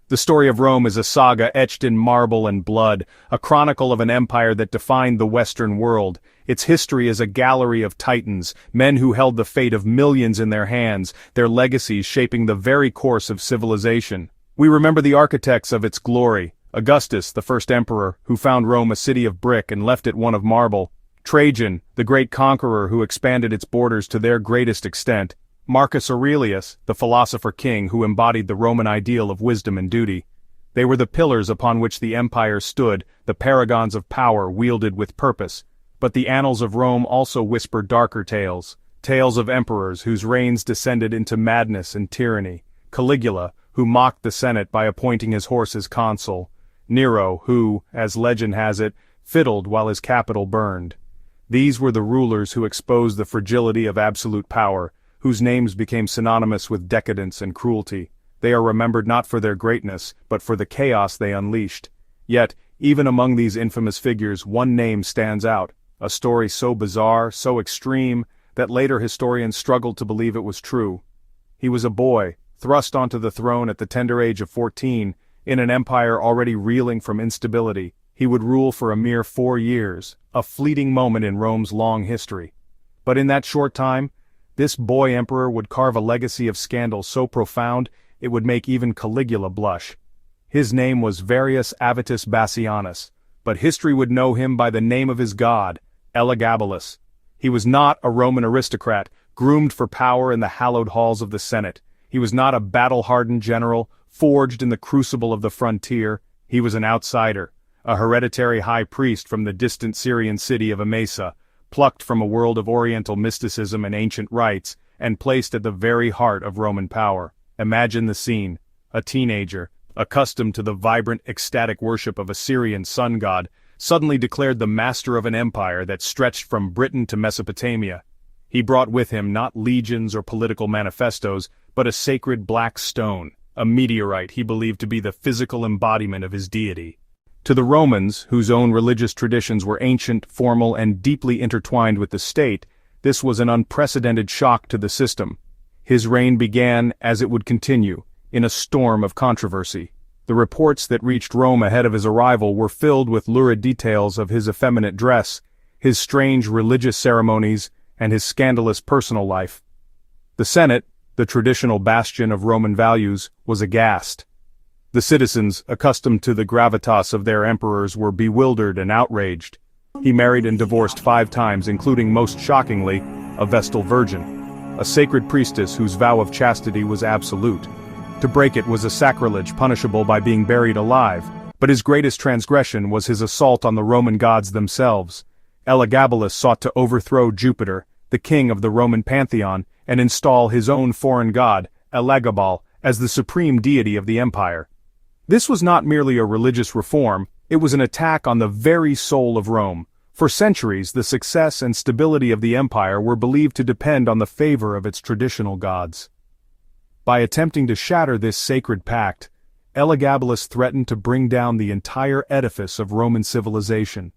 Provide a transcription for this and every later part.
The story of Rome is a saga etched in marble and blood, a chronicle of an empire that defined the Western world. Its history is a gallery of titans, men who held the fate of millions in their hands, their legacies shaping the very course of civilization. We remember the architects of its glory: Augustus, the first emperor, who found Rome a city of brick and left it one of marble; Trajan, the great conqueror who expanded its borders to their greatest extent; Marcus Aurelius, the philosopher king who embodied the Roman ideal of wisdom and duty. They were the pillars upon which the empire stood, the paragons of power wielded with purpose. But the annals of Rome also whisper darker tales, tales of emperors whose reigns descended into madness and tyranny; Caligula, who mocked the Senate by appointing his horse as consul; Nero, who, as legend has it, fiddled while his capital burned. These were the rulers who exposed the fragility of absolute power, whose names became synonymous with decadence and cruelty. They are remembered not for their greatness, but for the chaos they unleashed. Yet, even among these infamous figures, one name stands out, a story so bizarre, so extreme, that later historians struggled to believe it was true. He was a boy, thrust onto the throne at the tender age of 14, in an empire already reeling from instability. He would rule for a mere 4 years, a fleeting moment in Rome's long history. But in that short time, this boy emperor would carve a legacy of scandal so profound, it would make even Caligula blush. His name was Varius Avitus Bassianus, but history would know him by the name of his god, Elagabalus. He was not a Roman aristocrat, groomed for power in the hallowed halls of the Senate. He was not a battle-hardened general, forged in the crucible of the frontier. He was an outsider, a hereditary high priest from the distant Syrian city of Emesa, plucked from a world of Oriental mysticism and ancient rites, and placed at the very heart of Roman power. Imagine the scene: a teenager, accustomed to the vibrant, ecstatic worship of a Syrian sun god, suddenly declared the master of an empire that stretched from Britain to Mesopotamia. He brought with him not legions or political manifestos, but a sacred black stone, a meteorite he believed to be the physical embodiment of his deity. To the Romans, whose own religious traditions were ancient, formal, and deeply intertwined with the state, this was an unprecedented shock to the system. His reign began, as it would continue, in a storm of controversy. The reports that reached Rome ahead of his arrival were filled with lurid details of his effeminate dress, his strange religious ceremonies, and his scandalous personal life. The Senate, the traditional bastion of Roman values, was aghast. The citizens, accustomed to the gravitas of their emperors, were bewildered and outraged. He married and divorced 5 times, including, most shockingly, a Vestal Virgin, a sacred priestess whose vow of chastity was absolute. To break it was a sacrilege punishable by being buried alive, but his greatest transgression was his assault on the Roman gods themselves. Elagabalus sought to overthrow Jupiter, the king of the Roman pantheon, and install his own foreign god, Elagabal, as the supreme deity of the empire. This was not merely a religious reform, it was an attack on the very soul of Rome. For centuries, the success and stability of the empire were believed to depend on the favor of its traditional gods. By attempting to shatter this sacred pact, Elagabalus threatened to bring down the entire edifice of Roman civilization.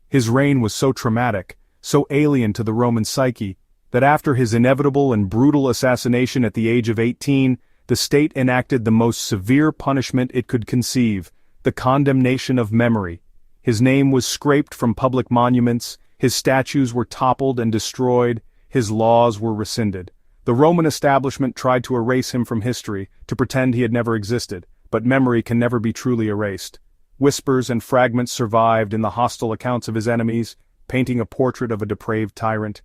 His reign was so traumatic, so alien to the Roman psyche, that after his inevitable and brutal assassination at the age of 18, the state enacted the most severe punishment it could conceive: the condemnation of memory. His name was scraped from public monuments, his statues were toppled and destroyed, his laws were rescinded. The Roman establishment tried to erase him from history, to pretend he had never existed, but memory can never be truly erased. Whispers and fragments survived in the hostile accounts of his enemies, painting a portrait of a depraved tyrant.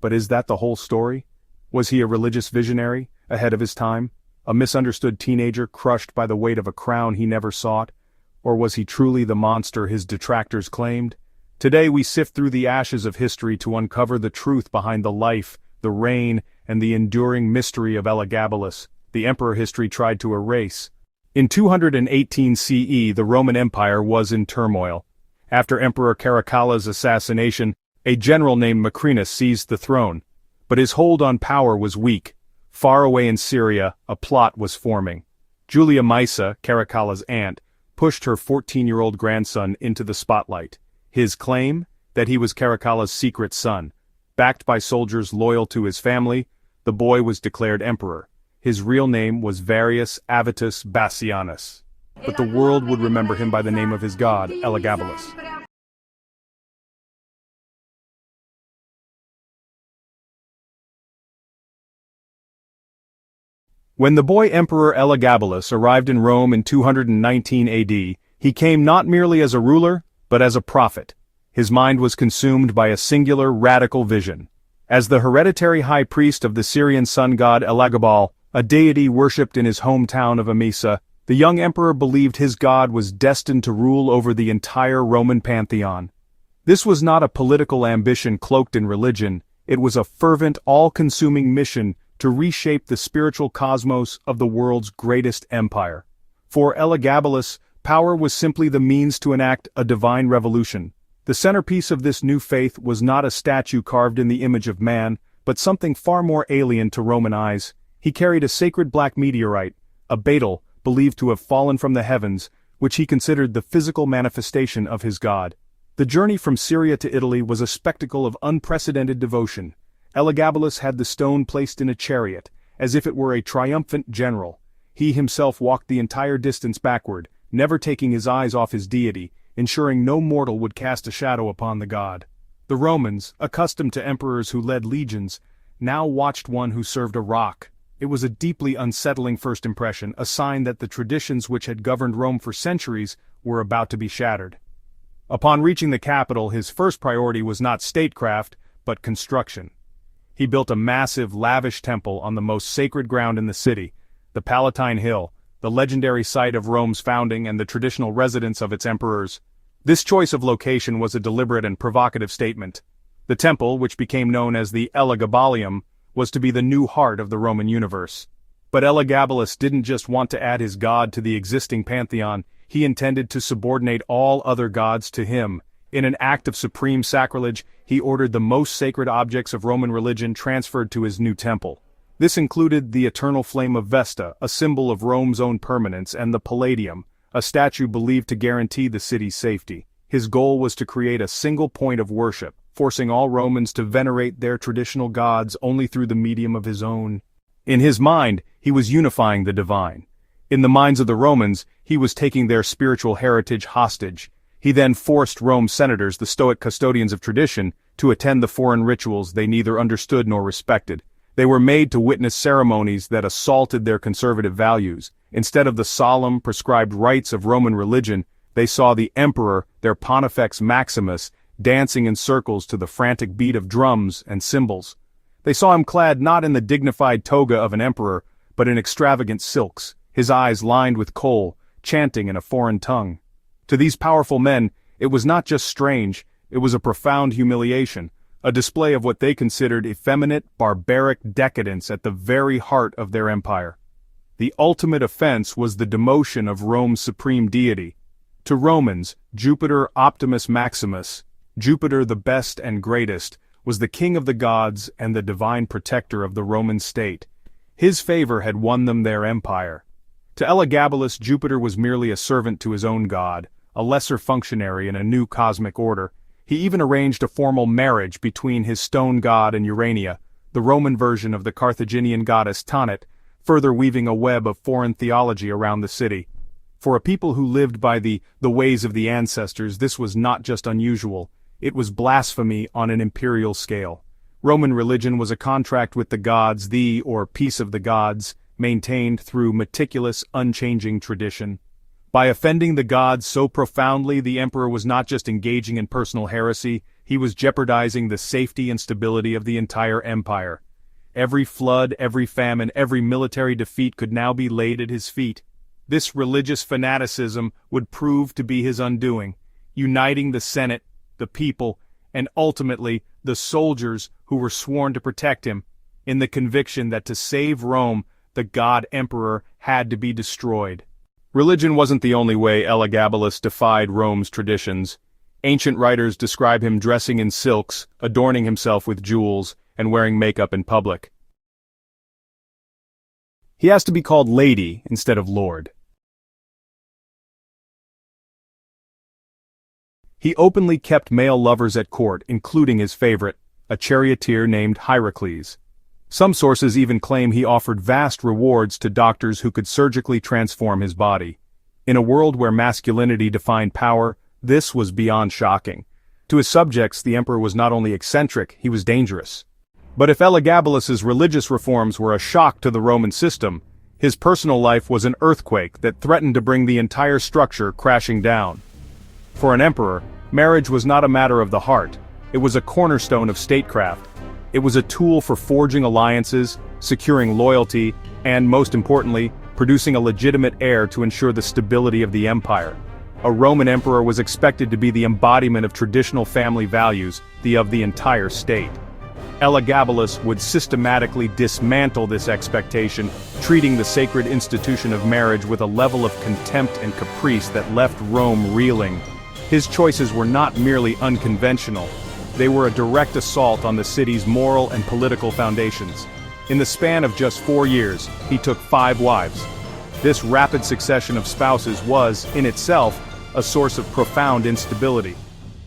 But is that the whole story? Was he a religious visionary, ahead of his time? A misunderstood teenager crushed by the weight of a crown he never sought? Or was he truly the monster his detractors claimed? Today we sift through the ashes of history to uncover the truth behind the life, the reign, and the enduring mystery of Elagabalus, the emperor history tried to erase. In 218 CE, the Roman Empire was in turmoil. After Emperor Caracalla's assassination, a general named Macrinus seized the throne. But his hold on power was weak. Far away in Syria, a plot was forming. Julia Maesa, Caracalla's aunt, pushed her 14-year-old grandson into the spotlight. His claim? That he was Caracalla's secret son. Backed by soldiers loyal to his family, the boy was declared emperor. His real name was Varius Avitus Bassianus, but the world would remember him by the name of his god, Elagabalus. When the boy Emperor Elagabalus arrived in Rome in 219 AD, he came not merely as a ruler, but as a prophet. His mind was consumed by a singular, radical vision. As the hereditary high priest of the Syrian sun god Elagabal, a deity worshipped in his hometown of Emesa, the young emperor believed his god was destined to rule over the entire Roman pantheon. This was not a political ambition cloaked in religion, it was a fervent, all-consuming mission to reshape the spiritual cosmos of the world's greatest empire. For Elagabalus, power was simply the means to enact a divine revolution. The centerpiece of this new faith was not a statue carved in the image of man, but something far more alien to Roman eyes. He carried a sacred black meteorite, a beetle believed to have fallen from the heavens, which he considered the physical manifestation of his god. The journey from Syria to Italy was a spectacle of unprecedented devotion. Elagabalus had the stone placed in a chariot, as if it were a triumphant general. He himself walked the entire distance backward, never taking his eyes off his deity, ensuring no mortal would cast a shadow upon the god. The Romans, accustomed to emperors who led legions, now watched one who served a rock. It was a deeply unsettling first impression, a sign that the traditions which had governed Rome for centuries were about to be shattered. Upon reaching the capital, his first priority was not statecraft, but construction. He built a massive, lavish temple on the most sacred ground in the city, the Palatine Hill, the legendary site of Rome's founding and the traditional residence of its emperors. This choice of location was a deliberate and provocative statement. The temple, which became known as the Elagabalium, was to be the new heart of the Roman universe. But Elagabalus didn't just want to add his god to the existing pantheon, he intended to subordinate all other gods to him. In an act of supreme sacrilege, he ordered the most sacred objects of Roman religion transferred to his new temple. This included the eternal flame of Vesta, a symbol of Rome's own permanence, and the Palladium, a statue believed to guarantee the city's safety. His goal was to create a single point of worship, forcing all Romans to venerate their traditional gods only through the medium of his own. In his mind, he was unifying the divine. In the minds of the Romans, he was taking their spiritual heritage hostage. He then forced Rome's senators, the Stoic custodians of tradition, to attend the foreign rituals they neither understood nor respected. They were made to witness ceremonies that assaulted their conservative values. Instead of the solemn, prescribed rites of Roman religion, they saw the emperor, their Pontifex Maximus, dancing in circles to the frantic beat of drums and cymbals. They saw him clad not in the dignified toga of an emperor, but in extravagant silks, his eyes lined with kohl, chanting in a foreign tongue. To these powerful men, it was not just strange, it was a profound humiliation, a display of what they considered effeminate, barbaric decadence at the very heart of their empire. The ultimate offense was the demotion of Rome's supreme deity. To Romans, Jupiter Optimus Maximus, Jupiter the best and greatest, was the king of the gods and the divine protector of the Roman state. His favor had won them their empire. To Elagabalus, Jupiter was merely a servant to his own god, a lesser functionary in a new cosmic order. He even arranged a formal marriage between his stone god and Urania, the Roman version of the Carthaginian goddess Tanit, further weaving a web of foreign theology around the city. For a people who lived by the ways of the ancestors, this was not just unusual, it was blasphemy on an imperial scale. Roman religion was a contract with the gods, or peace of the gods, maintained through meticulous, unchanging tradition. By offending the gods so profoundly, the emperor was not just engaging in personal heresy, he was jeopardizing the safety and stability of the entire empire. Every flood, every famine, every military defeat could now be laid at his feet. This religious fanaticism would prove to be his undoing, uniting the Senate, the people, and ultimately the soldiers who were sworn to protect him, in the conviction that to save Rome, the god-emperor had to be destroyed. Religion wasn't the only way Elagabalus defied Rome's traditions. Ancient writers describe him dressing in silks, adorning himself with jewels, and wearing makeup in public. He has to be called lady instead of lord. He openly kept male lovers at court, including his favorite, a charioteer named Hierocles. Some sources even claim he offered vast rewards to doctors who could surgically transform his body. In a world where masculinity defined power, this was beyond shocking. To his subjects, the emperor was not only eccentric, he was dangerous. But if Elagabalus's religious reforms were a shock to the Roman system, his personal life was an earthquake that threatened to bring the entire structure crashing down. For an emperor, marriage was not a matter of the heart, it was a cornerstone of statecraft. It was a tool for forging alliances, securing loyalty, and, most importantly, producing a legitimate heir to ensure the stability of the empire. A Roman emperor was expected to be the embodiment of traditional family values, of the entire state. Elagabalus would systematically dismantle this expectation, treating the sacred institution of marriage with a level of contempt and caprice that left Rome reeling. His choices were not merely unconventional. They were a direct assault on the city's moral and political foundations. In the span of just 4 years, he took 5 wives. This rapid succession of spouses was, in itself, a source of profound instability.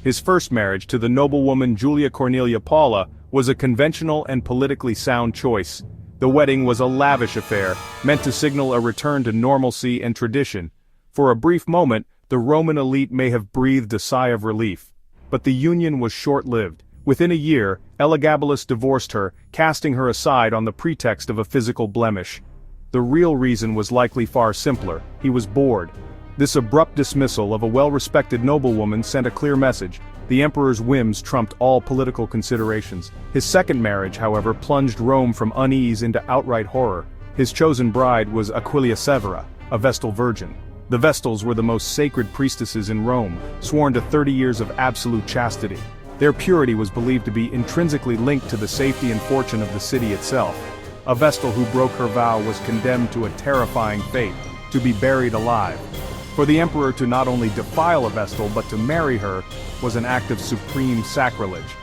His first marriage to the noblewoman Julia Cornelia Paula was a conventional and politically sound choice. The wedding was a lavish affair, meant to signal a return to normalcy and tradition. For a brief moment, the Roman elite may have breathed a sigh of relief. But the union was short-lived. Within a year, Elagabalus divorced her, casting her aside on the pretext of a physical blemish. The real reason was likely far simpler: he was bored. This abrupt dismissal of a well-respected noblewoman sent a clear message: the emperor's whims trumped all political considerations. His second marriage, however, plunged Rome from unease into outright horror. His chosen bride was Aquilia Severa, a Vestal virgin. The Vestals were the most sacred priestesses in Rome, sworn to 30 years of absolute chastity. Their purity was believed to be intrinsically linked to the safety and fortune of the city itself. A Vestal who broke her vow was condemned to a terrifying fate: to be buried alive. For the emperor to not only defile a Vestal but to marry her was an act of supreme sacrilege.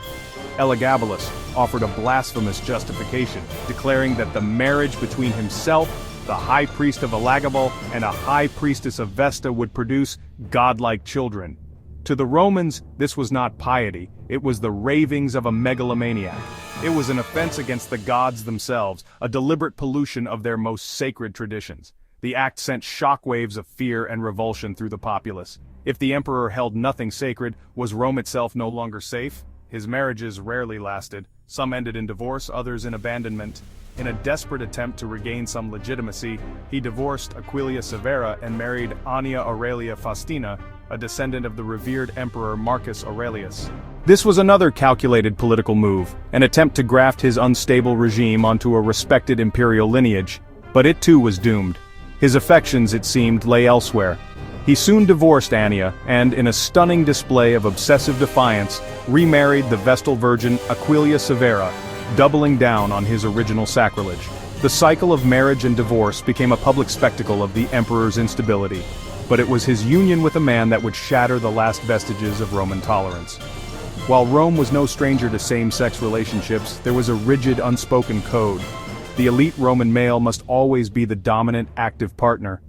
Elagabalus offered a blasphemous justification, declaring that the marriage between himself, the high priest of Elagabal, and a high priestess of Vesta would produce godlike children. To the Romans, this was not piety, it was the ravings of a megalomaniac. It was an offense against the gods themselves, a deliberate pollution of their most sacred traditions. The act sent shockwaves of fear and revulsion through the populace. If the emperor held nothing sacred, was Rome itself no longer safe? His marriages rarely lasted. Some ended in divorce, others in abandonment. In a desperate attempt to regain some legitimacy, he divorced Aquilia Severa and married Annia Aurelia Faustina, a descendant of the revered emperor Marcus Aurelius. This was another calculated political move, an attempt to graft his unstable regime onto a respected imperial lineage. But it too was doomed. His affections, it seemed, lay elsewhere. He soon divorced Annia, and, in a stunning display of obsessive defiance, remarried the Vestal virgin Aquilia Severa, doubling down on his original sacrilege. The cycle of marriage and divorce became a public spectacle of the emperor's instability. But it was his union with a man that would shatter the last vestiges of Roman tolerance. While Rome was no stranger to same-sex relationships, there was a rigid, unspoken code. The elite Roman male must always be the dominant, active partner.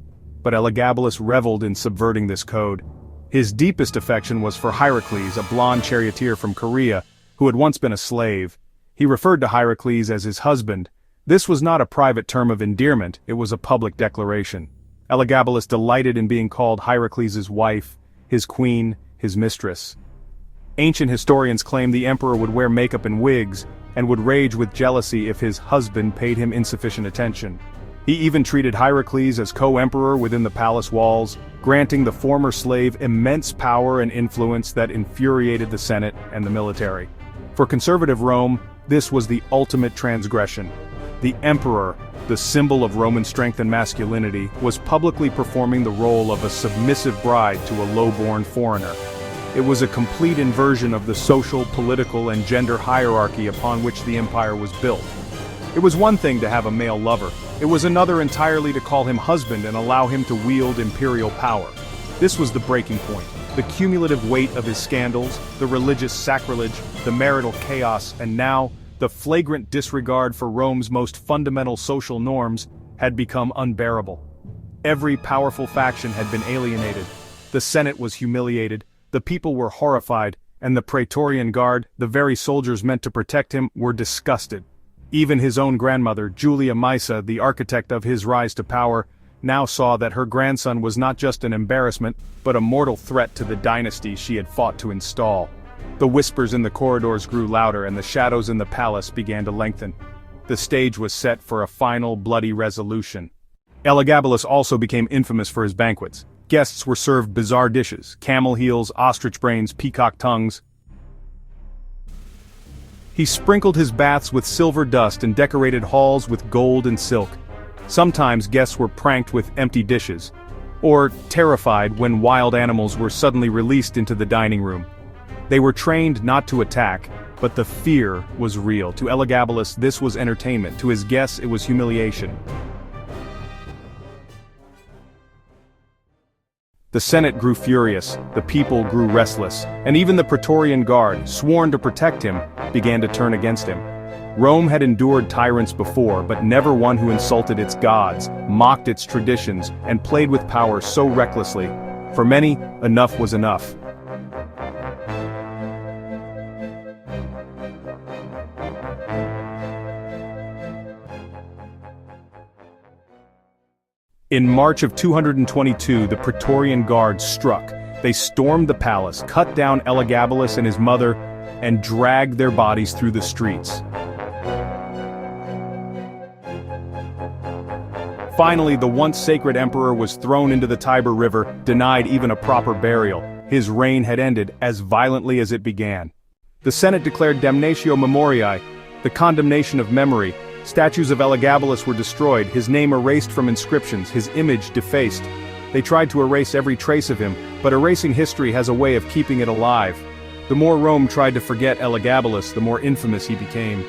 But Elagabalus reveled in subverting this code. His deepest affection was for Hierocles, a blonde charioteer from Caria, who had once been a slave. He referred to Hierocles as his husband. This was not a private term of endearment, it was a public declaration. Elagabalus delighted in being called Hierocles' wife, his queen, his mistress. Ancient historians claim the emperor would wear makeup and wigs, and would rage with jealousy if his husband paid him insufficient attention. He even treated Hierocles as co-emperor within the palace walls, granting the former slave immense power and influence that infuriated the Senate and the military. For conservative Rome, this was the ultimate transgression. The emperor, the symbol of Roman strength and masculinity, was publicly performing the role of a submissive bride to a low-born foreigner. It was a complete inversion of the social, political, and gender hierarchy upon which the empire was built. It was one thing to have a male lover. It was another entirely to call him husband and allow him to wield imperial power. This was the breaking point. The cumulative weight of his scandals, the religious sacrilege, the marital chaos, and now, the flagrant disregard for Rome's most fundamental social norms, had become unbearable. Every powerful faction had been alienated. The Senate was humiliated, the people were horrified, and the Praetorian Guard, the very soldiers meant to protect him, were disgusted. Even his own grandmother, Julia Maesa, the architect of his rise to power, now saw that her grandson was not just an embarrassment, but a mortal threat to the dynasty she had fought to install. The whispers in the corridors grew louder and the shadows in the palace began to lengthen. The stage was set for a final bloody resolution. Elagabalus also became infamous for his banquets. Guests were served bizarre dishes: camel heels, ostrich brains, peacock tongues. He sprinkled his baths with silver dust and decorated halls with gold and silk. Sometimes guests were pranked with empty dishes, or terrified when wild animals were suddenly released into the dining room. They were trained not to attack, but the fear was real. To Elagabalus, this was entertainment. To his guests, it was humiliation. The Senate grew furious, the people grew restless, and even the Praetorian Guard, sworn to protect him, began to turn against him. Rome had endured tyrants before, but never one who insulted its gods, mocked its traditions, and played with power so recklessly. For many, enough was enough. In March of 222, the Praetorian Guard struck. They stormed the palace, cut down Elagabalus and his mother, and dragged their bodies through the streets. Finally, the once sacred emperor was thrown into the Tiber River, denied even a proper burial. His reign had ended as violently as it began. The Senate declared damnatio memoriae, the condemnation of memory. Statues of Elagabalus were destroyed, his name erased from inscriptions, his image defaced. They tried to erase every trace of him, but erasing history has a way of keeping it alive. The more Rome tried to forget Elagabalus, the more infamous he became.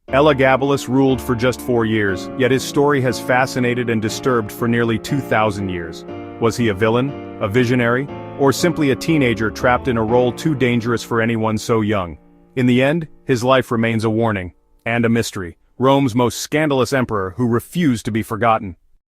Elagabalus ruled for just 4 years, yet his story has fascinated and disturbed for nearly 2,000 years. Was he a villain, a visionary, or simply a teenager trapped in a role too dangerous for anyone so young? In the end, his life remains a warning, and a mystery, Rome's most scandalous emperor who refused to be forgotten.